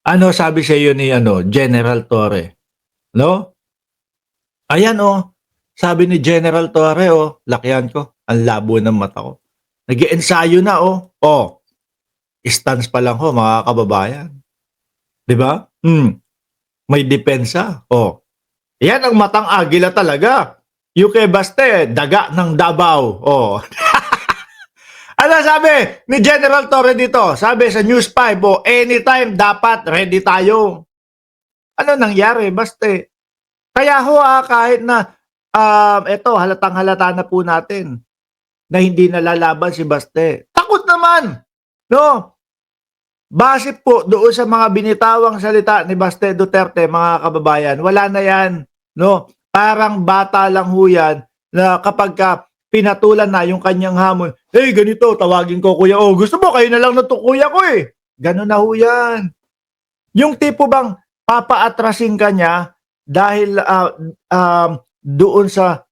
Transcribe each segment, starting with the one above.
Ano sabi sa iyo ni ano, General Torre, 'no? Ayan, oh, sabi ni General Torre, oh, lakihan ko, ang labo ng mata ko. Nag-e-ensayo na, oh. Oh, stance pa lang ho, mga kababayan, 'di ba? May depensa, oh. Yan ang matang agila talaga. UK Baste, daga ng Davao, oh. Ano sabi ni General Torre dito? Sabi sa News 5, oh, anytime dapat ready tayo. Ano nangyari, Baste? Kaya ho, kahit na eto halatang-halata na po natin na hindi nalalaban si Baste. Takot naman, no? Base po doon sa mga binitawang salita ni Baste Duterte, mga kababayan, wala na yan, no? Parang bata lang ho yan na kapag pinatulan na yung kanyang hamon, hey, ganito, tawagin ko kuya, oh, gusto mo, kayo na lang na to kuya ko eh. Ganun na ho yan. Yung tipo bang papaatrasin ka niya dahil doon sa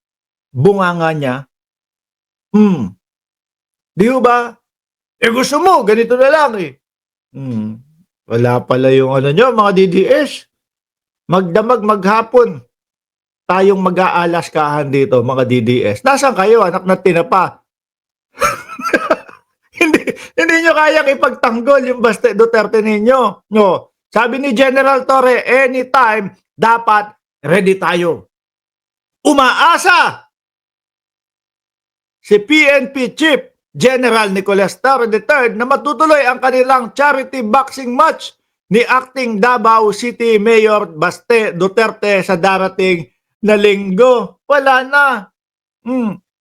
bunganga niya, di ba? Eh gusto mo, ganito na lang eh. Wala pala yung ano nyo, mga DDS. Magdamag maghapon. Tayong mag-aalaskahan dito, mga DDS. Nasaan kayo, anak na tinapa? hindi nyo kayang ipagtanggol yung Baste Duterte ninyo. No. Sabi ni General Torre, anytime, dapat ready tayo. Umaasa si PNP Chief General Nicolas Torre III na matutuloy ang kanilang charity boxing match ni acting Davao City Mayor Baste Duterte sa darating na linggo. Wala na.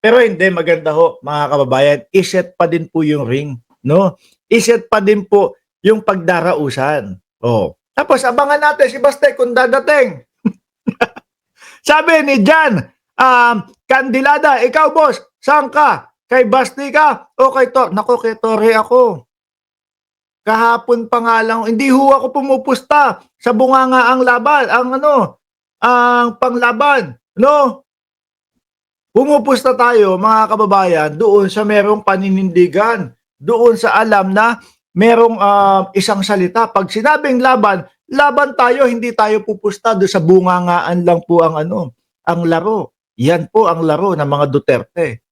Pero hindi, maganda ho, mga kababayan, iset pa din po yung ring, no? Iset pa din po yung pagdarausan. Oh. Tapos abangan natin si Baste kung dadating. Sabi ni Jan, Candilada, ikaw boss, saan ka? Kay Basti ka o kay Torre? Nako, kay Torre ako. Kahapon pa nga lang, hindi ho ako pumupusta sa bunganga ang laban, ang panglaban, no? Pumupusta tayo, mga kababayan, doon sa merong paninindigan, doon sa alam na merong isang salita. Pag sinabing laban, laban tayo, hindi tayo pupusta doon sa bungangaan lang po ang ang laro. Yan po ang laro ng mga Duterte.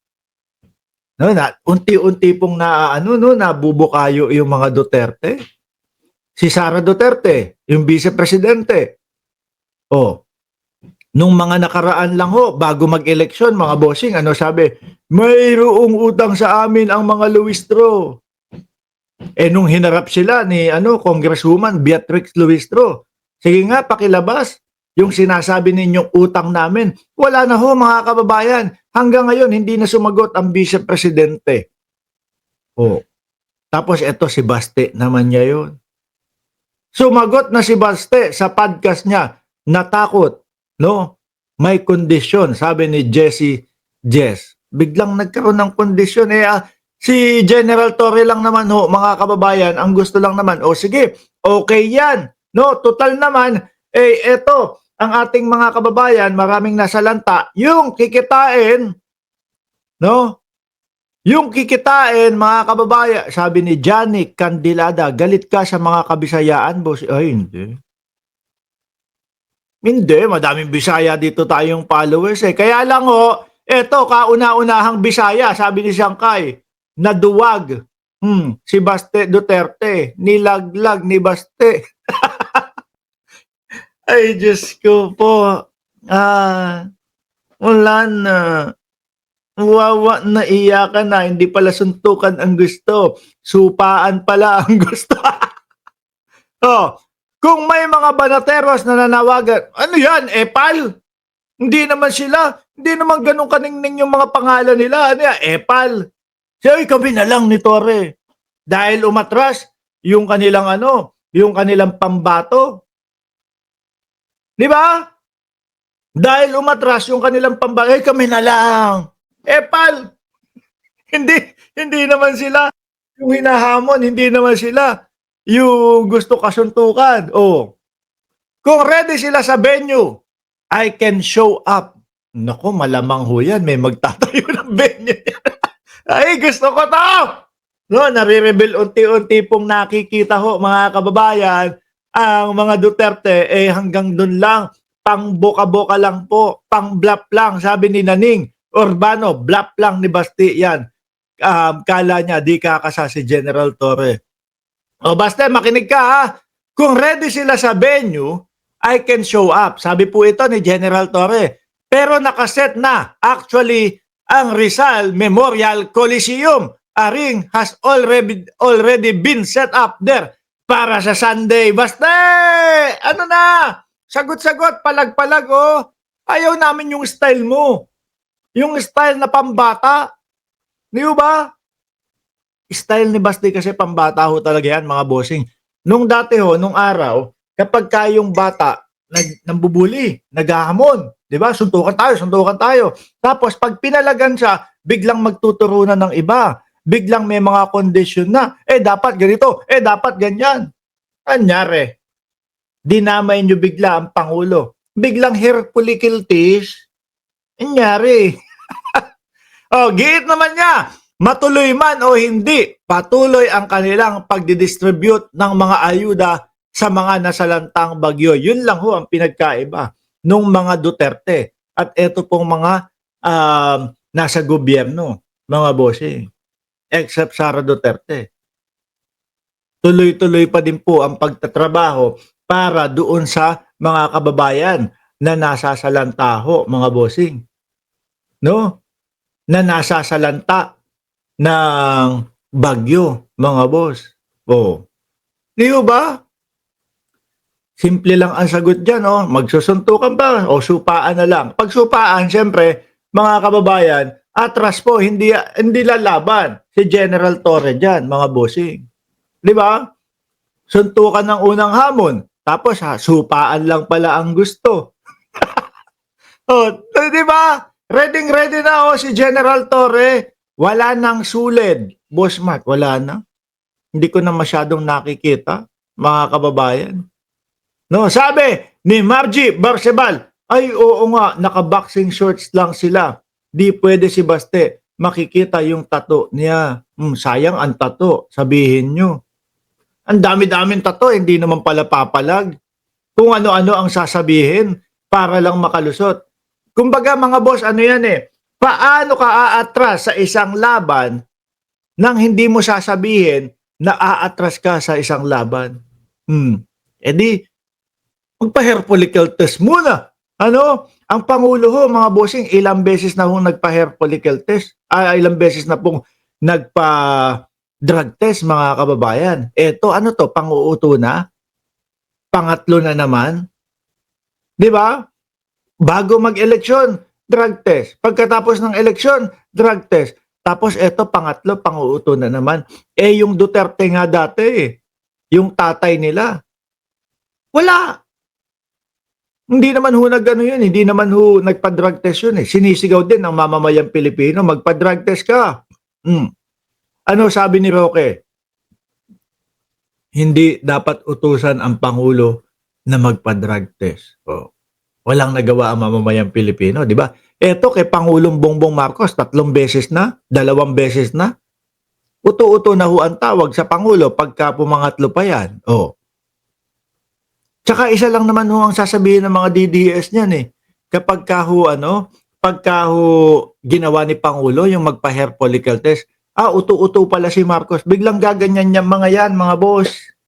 No, na unti-unti pong nabubukayo yung mga Duterte. Si Sara Duterte, yung vice presidente. Oh, nung mga nakaraan lang ho, bago mag-eleksyon, mga bossing, ano sabi? Mayroong utang sa amin ang mga Luistro. Eh nung hinarap sila ni Congresswoman Beatrix Luistro, sige nga, pakilabas yung sinasabi ninyong utang namin. Wala na ho, mga kababayan. Hanggang ngayon, hindi na sumagot ang vice presidente. Oh. Tapos eto si Baste naman niya yun. Sumagot na si Baste sa podcast niya, natakot, no? May kondisyon, sabi ni Jess. Biglang nagkaroon ng kondisyon. Si General Torre lang naman ho, mga kababayan, ang gusto lang naman, sige, okay yan. No, total naman, eto, ang ating mga kababayan, maraming nasa lanta, yung kikitain, no? Yung kikitain, mga kababayan, sabi ni Johnny Candilada, galit ka sa mga kabisayaan, boss? Ay, hindi. Hindi, madaming Bisaya dito tayong followers eh. Kaya lang ho, eto, kauna-unahang Bisaya, sabi ni Sangkay, naduwag. Si Baste Duterte, nilaglag ni Baste. Ay, Diyos ko po. Wala na. Wawa na iyakan na. Hindi pala suntukan ang gusto. Supaan pala ang gusto. Kung may mga banateros na nanawagan, ano yan, Epal? Hindi naman sila. Hindi naman ganun kaningning yung mga pangalan nila. Ano yan, Epal? Siya, kami na lang ni Torre. Dahil umatras yung kanilang yung kanilang pambato. Di ba? Dahil umatras yung kanilang pambato, kami na lang. Epal, hindi naman sila yung hinahamon, hindi naman sila yung gusto kasuntukan. Kung ready sila sa venue, I can show up. Nako, malamang ho yan, may magtatayo ng venue. Ay, gusto ko to! No, nare-reveal unti-unti pong nakikita ho, mga kababayan, ang mga Duterte hanggang doon lang, pang boka-boka lang po, pang bluff lang, sabi ni Naning Urbano, bluff lang ni Basti yan. Kala niya di kakasa si General Torre. O basta makinig ka ha. Kung ready sila sa venue, I can show up. Sabi po ito ni General Torre. Pero nakaset na actually ang Rizal Memorial Coliseum. Aring has already been set up there para sa Sunday. Basta ano na? Sagot-sagot, palag-palag oh. Ayaw namin yung style mo. Yung style na pambata. Di ba? Style ni Basti kasi pambata ho talaga yan, mga bossing. Nung dati ho, nung araw, kapag kayong bata, nambubuli, naghahamon, di ba? Suntukan tayo, suntukan tayo. Tapos pag pinalagan siya, biglang magtuturunan ng iba. Biglang may mga kondisyon na, dapat ganito, dapat ganyan. Anyari, dinamay nyo bigla ang Pangulo. Biglang Hercules, anyari. Giit naman niya. Matuloy man o hindi, patuloy ang kanilang pagdidistribute ng mga ayuda sa mga nasalantang bagyo. Yun lang ho ang pinagkaiba nung mga Duterte. At eto pong mga nasa gobyerno, mga bossing. Except Sara Duterte. Tuloy-tuloy pa din po ang pagtatrabaho para doon sa mga kababayan na nasasalanta ho, mga bossing. No? Na nasasalanta ng bagyo, mga boss. Di ba? Simple lang ang sagot dyan, magsusuntukan ba o supaan na lang? Pag supaan, siyempre, mga kababayan, atras po, hindi lalaban si General Torre dyan, mga bossing. Di ba? Suntukan ng unang hamon, tapos supaan lang pala ang gusto. Di ba? Ready na si General Torre. Wala nang suled. Boss Mark, wala na. Hindi ko na masyadong nakikita, mga kababayan. No, sabi ni Margie Barcebal, ay oo nga, naka-boxing shorts lang sila. Di pwede si Baste. Makikita yung tato niya. Sayang ang tato, sabihin nyo. Ang dami-daming tato, hindi naman pala papalag. Kung ano-ano ang sasabihin para lang makalusot. Kumbaga mga boss, ano yan paano ka aatras sa isang laban nang hindi mo sasabihin na aatras ka sa isang laban? Di, magpa-hair follicle test muna. Ang Pangulo ho, mga bossing, ilang beses na hong nagpa-hair follicle test. Ilang beses na pong nagpa-drug test, mga kababayan. Eto, pang-uuto na? Pangatlo na naman? Di ba? Bago mag-eleksyon, drug test. Pagkatapos ng eleksyon, drug test. Tapos eto, pangatlo, pang-uuto na naman. Yung Duterte nga dati, yung tatay nila. Wala. Hindi naman ho nag-ano yun, hindi naman ho nagpa-drug test yun Sinisigaw din ng mamamayang Pilipino, magpa-drug test ka. Ano sabi ni Roque? Hindi dapat utusan ang Pangulo na magpa-drug test. Walang nagawa ang mamamayang Pilipino, di ba? Eto kay Pangulong Bongbong Marcos, 3 beses na, 2 beses na. Uto-uto na ho ang tawag sa Pangulo pagka pumangatlo pa yan. Tsaka isa lang naman ho ang sasabihin ng mga DDS niyan Kapag pagka ho ginawa ni Pangulo yung magpa-hair follicle test, uto-uto pala si Marcos, biglang gaganyan niya mga yan, mga boss.